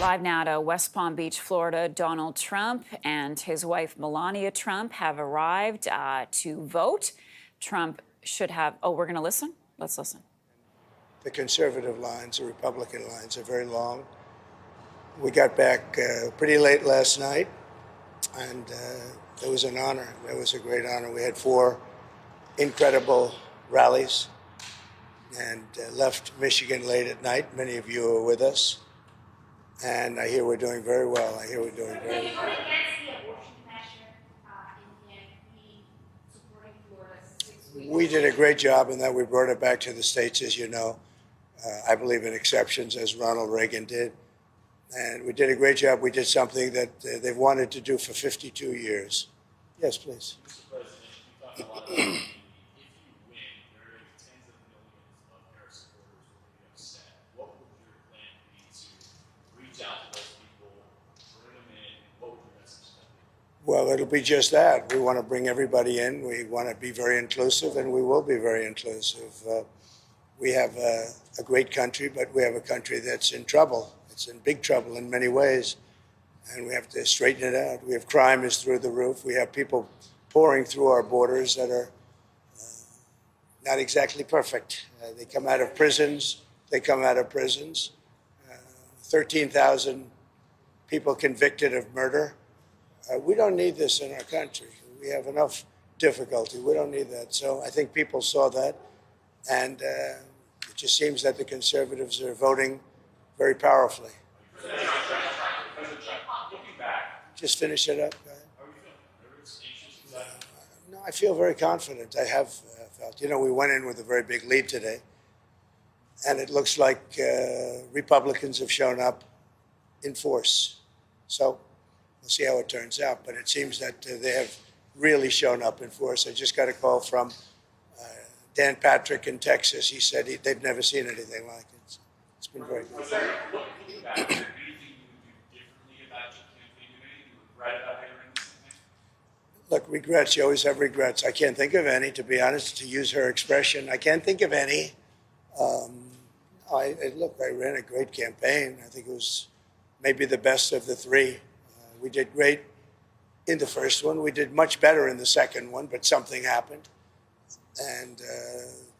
Live now to West Palm Beach, Florida. Donald Trump and his wife Melania Trump have arrived to vote. Trump should have. Oh, we're going to listen? Let's listen. The conservative lines, the Republican lines are very long. We got back pretty late last night, and it was an honor. It was a great honor. We had 4 incredible rallies and left Michigan late at night. Many of you were with us. And I hear we're doing very well. I hear we're doing very well. We did a great job in that we brought it back to the states, as you know. I believe in exceptions, as Ronald Reagan did. And we did a great job. We did something that they've wanted to do for 52 years. Yes, please. Mr. President, you talk a lot about if you win, there are tens of millions of Harris supporters will be upset. What would your plan be to reach out to those people, bring them in? What would your message be? Well, it'll be just that. We want to bring everybody in. We want to be very inclusive, and we will be very inclusive. We have a great country, but we have a country that's in trouble. It's in big trouble in many ways, and we have to straighten it out. We have crime is through the roof. We have people pouring through our borders that are not exactly perfect. They come out of prisons. 13,000 people convicted of murder. We don't need this in our country. We have enough difficulty. We don't need that. So I think people saw that, and it just seems that the conservatives are voting very powerfully. Just finish it up. No, I feel very confident. I have felt. You know, we went in with a very big lead today, and it looks like Republicans have shown up in force. So we'll see how it turns out. But it seems that they have really shown up in force. I just got a call from Dan Patrick in Texas. He said they've never seen anything like it. It's been very good. Looking back, is there anything you would do differently about your campaign? Anything you regret about hiring this campaign? Look, regrets. You always have regrets. I can't think of any, to be honest, to use her expression. I can't think of any. I ran a great campaign. I think it was maybe the best of the 3. We did great in the first one. We did much better in the second one, but something happened. And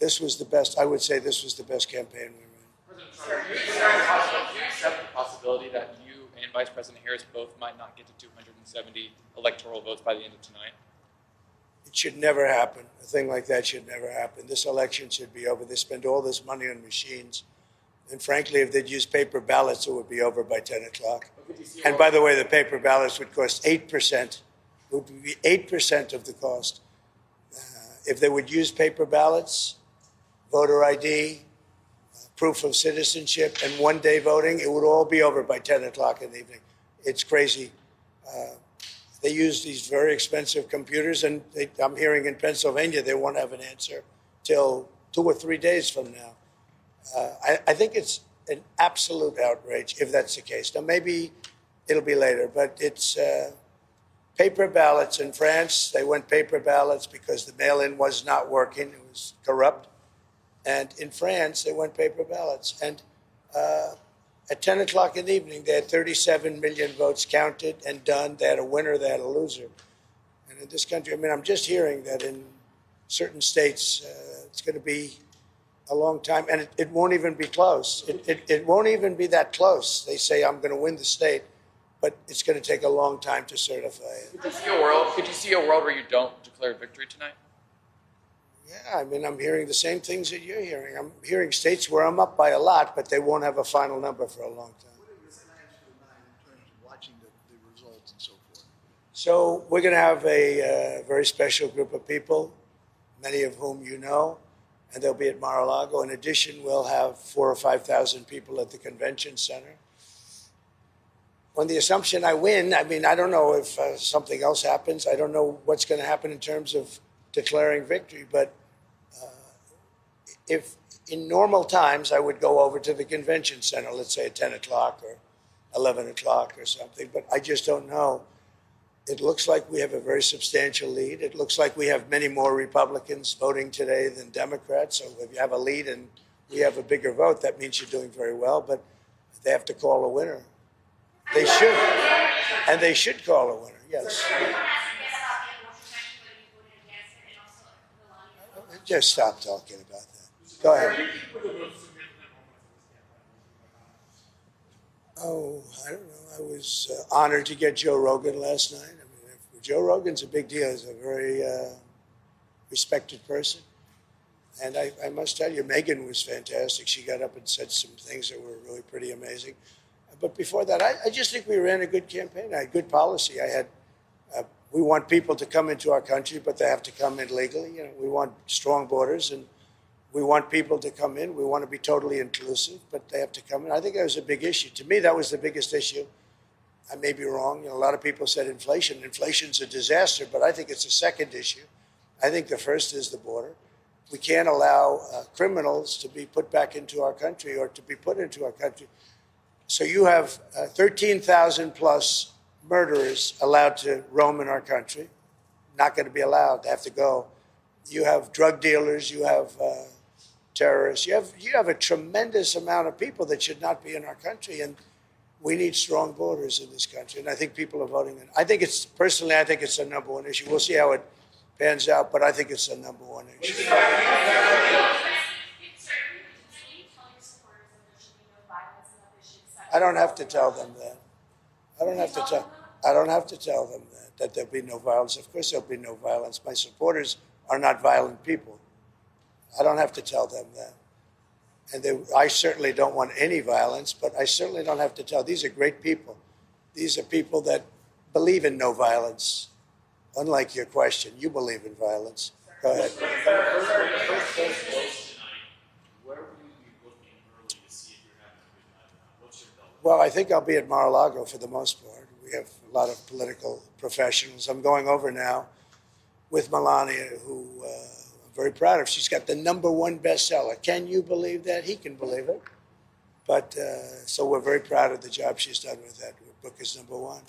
this was the best. I would say this was the best campaign we ran. Sir, do you accept the possibility that you and Vice President Harris both might not get to 270 electoral votes by the end of tonight? It should never happen. A thing like that should never happen. This election should be over. They spend all this money on machines. And frankly, if they'd use paper ballots, it would be over by 10 o'clock. And by the way, the paper ballots would cost 8%. It would be 8% of the cost. If they would use paper ballots, voter ID, proof of citizenship, and one-day voting, it would all be over by 10 o'clock in the evening. It's crazy. They use these very expensive computers, and I'm hearing in Pennsylvania they won't have an answer till 2 or 3 days from now. I think it's an absolute outrage if that's the case. Now, maybe it'll be later, but it's paper ballots in France. They went paper ballots because the mail-in was not working. It was corrupt. And in France, they went paper ballots. And at 10 o'clock in the evening, they had 37 million votes counted and done. They had a winner, they had a loser. And in this country, I mean, I'm just hearing that in certain states, it's going to be a long time. And it won't even be close. It won't even be that close. They say, I'm going to win the state, but it's going to take a long time to certify it. Could you see a world where you don't declare victory tonight? Yeah, I mean, I'm hearing the same things that you're hearing. I'm hearing states where I'm up by a lot, but they won't have a final number for a long time. What are your plans for tonight in terms of watching the results and so forth? So we're going to have a very special group of people, many of whom you know, and they'll be at Mar-a-Lago. In addition, we'll have 4,000 or 5,000 people at the convention center. On the assumption I win, I mean, I don't know if something else happens. I don't know what's going to happen in terms of declaring victory, but if in normal times I would go over to the convention center, let's say at 10 o'clock or 11 o'clock or something, but I just don't know. It looks like we have a very substantial lead. It looks like we have many more Republicans voting today than Democrats. So if you have a lead and we have a bigger vote, that means you're doing very well, but they have to call a winner. They should. And they should call a winner, yes. Just stop talking about that. Go ahead. Oh, I don't know. I was honored to get Joe Rogan last night. I mean, Joe Rogan's a big deal. He's a very respected person. And I must tell you, Megan was fantastic. She got up and said some things that were really pretty amazing. But before that, I just think we ran a good campaign. I had good policy. We want people to come into our country, but they have to come in legally. You know, we want strong borders, and we want people to come in. We want to be totally inclusive, but they have to come in. I think that was a big issue. To me, that was the biggest issue. I may be wrong. You know, a lot of people said inflation. Inflation's a disaster, but I think it's a second issue. I think the first is the border. We can't allow criminals to be put back into our country or to be put into our country. So you have 13,000 plus murderers allowed to roam in our country. Not going to be allowed. They have to go. You have drug dealers. You have terrorists. You have a tremendous amount of people that should not be in our country, and we need strong borders in this country. And I think people are voting. I think it's personally, I think it's the number one issue. We'll see how it pans out, but I think it's the number one issue. I don't have to tell them that. I don't have to tell them that there'll be no violence. Of course there'll be no violence. My supporters are not violent people. I don't have to tell them that. And I certainly don't want any violence, but I certainly don't have to tell. These are great people. These are people that believe in no violence. Unlike your question, you believe in violence. Go ahead. Well, I think I'll be at Mar-a-Lago for the most part. We have a lot of political professionals. I'm going over now with Melania, who I'm very proud of. She's got the #1 bestseller. Can you believe that? He can believe it. But so we're very proud of the job she's done with that. Her book is #1.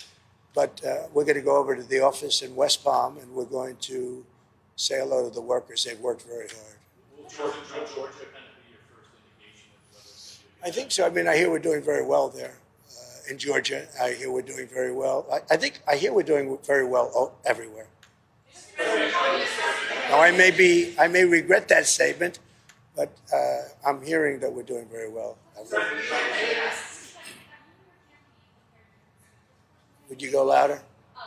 But we're going to go over to the office in West Palm, and we're going to say hello to the workers. They've worked very hard. Will Georgia kind of be your first indication of whether it's going to be? I think so. I mean, I hear we're doing very well there in Georgia. I hear we're doing very well. I hear we're doing very well everywhere. Now, I may regret that statement, but I'm hearing that we're doing very well. Would you go louder? No,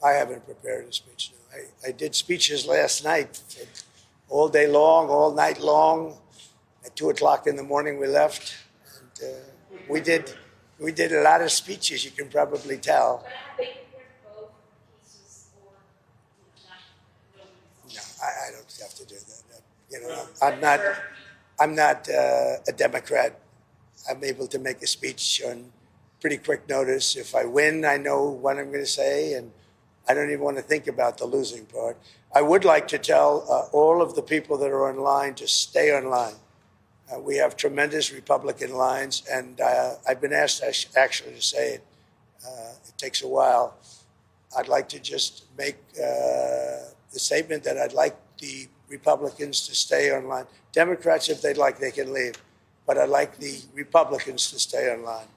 I haven't prepared a speech. No. I did speeches last night, all day long, all night long. At 2:00 in the morning, we left. And, we did a lot of speeches. You can probably tell. No, I don't have to do that. You know, I'm not a Democrat. I'm able to make a speech on pretty quick notice. If I win, I know what I'm going to say, and I don't even want to think about the losing part. I would like to tell all of the people that are online to stay online. We have tremendous Republican lines, and I've been asked actually to say it. It takes a while. I'd like to just make the statement that I'd like the Republicans to stay online. Democrats, if they'd like, they can leave. But I'd like the Republicans to stay online.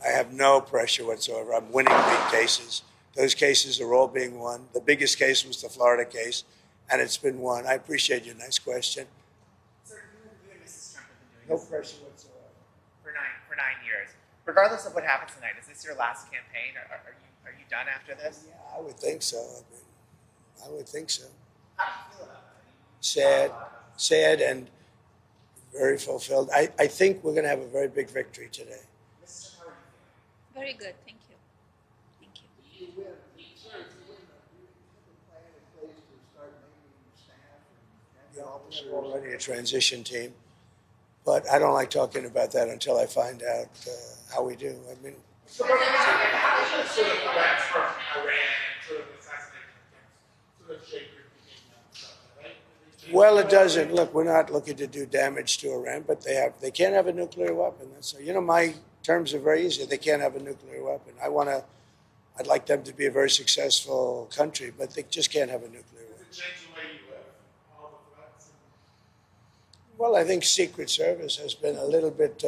I have no pressure whatsoever. I'm winning big cases. Those cases are all being won. The biggest case was the Florida case, and it's been won. I appreciate your nice question. Sir, you and Mrs. Trump have been doing No this pressure whatsoever. for 9 years. Regardless of what happens tonight, is this your last campaign? Are you done after this? Yeah, I would think so. I would think so. How do you feel about it? Sad, and very fulfilled. I think we're going to have a very big victory today. Mrs. Trump, how are you feeling? Very good, thank you. Thank you. If you win, sir, if you win, do you have a plan in place to start naming staff and Yeah, officers? we're already a transition team, but I don't like talking about that until I find out how we do. I mean, So, how does sort of events from Iran and sort of assassination attempts sort of shape your thinking on stuff, right? well, it doesn't. Look, we're not looking to do damage to Iran, but they can't have a nuclear weapon. So, my terms are very easy. They can't have a nuclear weapon. I I'd like them to be a very successful country, but they just can't have a nuclear weapon. Does it change the way you live? All the threats? Well, I think Secret Service has been a little bit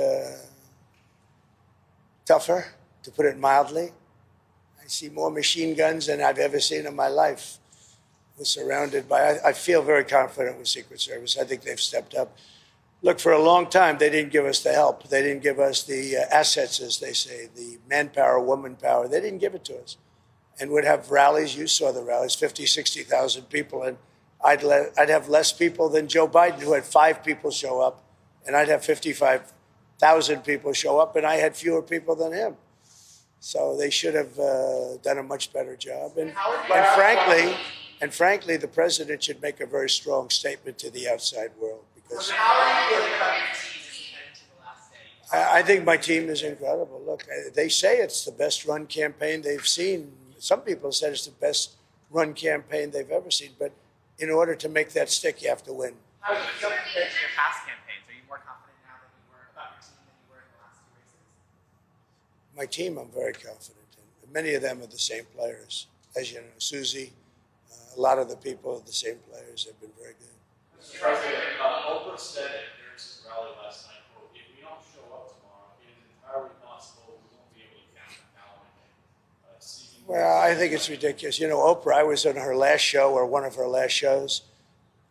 tougher, to put it mildly. I see more machine guns than I've ever seen in my life. We're surrounded by, I feel very confident with Secret Service. I think they've stepped up. Look, for a long time, they didn't give us the help. They didn't give us the assets, as they say, the manpower, woman power. They didn't give it to us. And we'd have rallies. You saw the rallies, 50, 60,000 people. And I'd have less people than Joe Biden, who had 5 people show up. And I'd have 55,000 people show up. And I had fewer people than him. So they should have done a much better job. And frankly, the president should make a very strong statement to the outside world. Because How are you feeling about your team as you head into the last day? I think my team is incredible. Look, they say it's the best run campaign they've seen. Some people said it's the best run campaign they've ever seen. But in order to make that stick, you have to win. How do you feel compared to your past campaigns? Are you more confident now than you were about your team than you were in the last 2 races? My team, I'm very confident in. Many of them are the same players. As you know, Susie, a lot of the people are the same players. They've been very good. Mr. President, Oprah said at Harris's rally last night, quote, if we don't show up tomorrow, it is entirely possible we won't be able to count the ballot. Well, I think it's ridiculous. You know, Oprah, I was on her last show, or one of her last shows,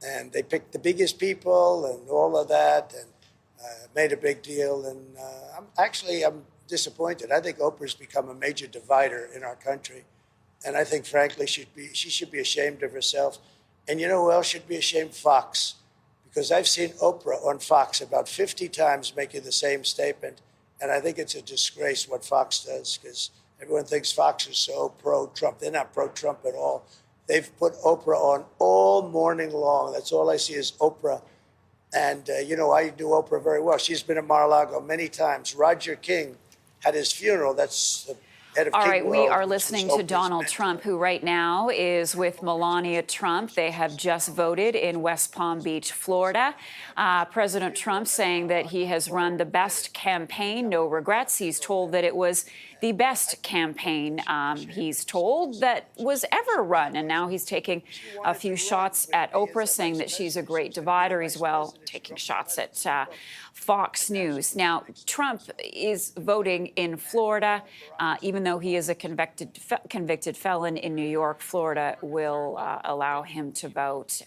and they picked the biggest people and all of that, and made a big deal. And I'm disappointed. I think Oprah's become a major divider in our country. And I think, frankly, she should be ashamed of herself. And you know who else should be ashamed? Fox. Because I've seen Oprah on Fox about 50 times making the same statement. And I think it's a disgrace what Fox does, because everyone thinks Fox is so pro-Trump. They're not pro-Trump at all. They've put Oprah on all morning long. That's all I see is Oprah. And, you know, I do Oprah very well. She's been at Mar-a-Lago many times. Roger King had his funeral. That's the head of All King right, we World, are which listening was to Oprah's Donald mentor. Trump, who right now is with Melania Trump. They have just voted in West Palm Beach, Florida. President Trump saying that he has run the best campaign, no regrets. He's told that it was the best campaign he's told that was ever run. And now he's taking a few shots at Oprah, saying that she's a great divider. He's, well, taking shots at Fox News. Now, Trump is voting in Florida. Even though he is a convicted felon in New York, Florida will allow him to vote.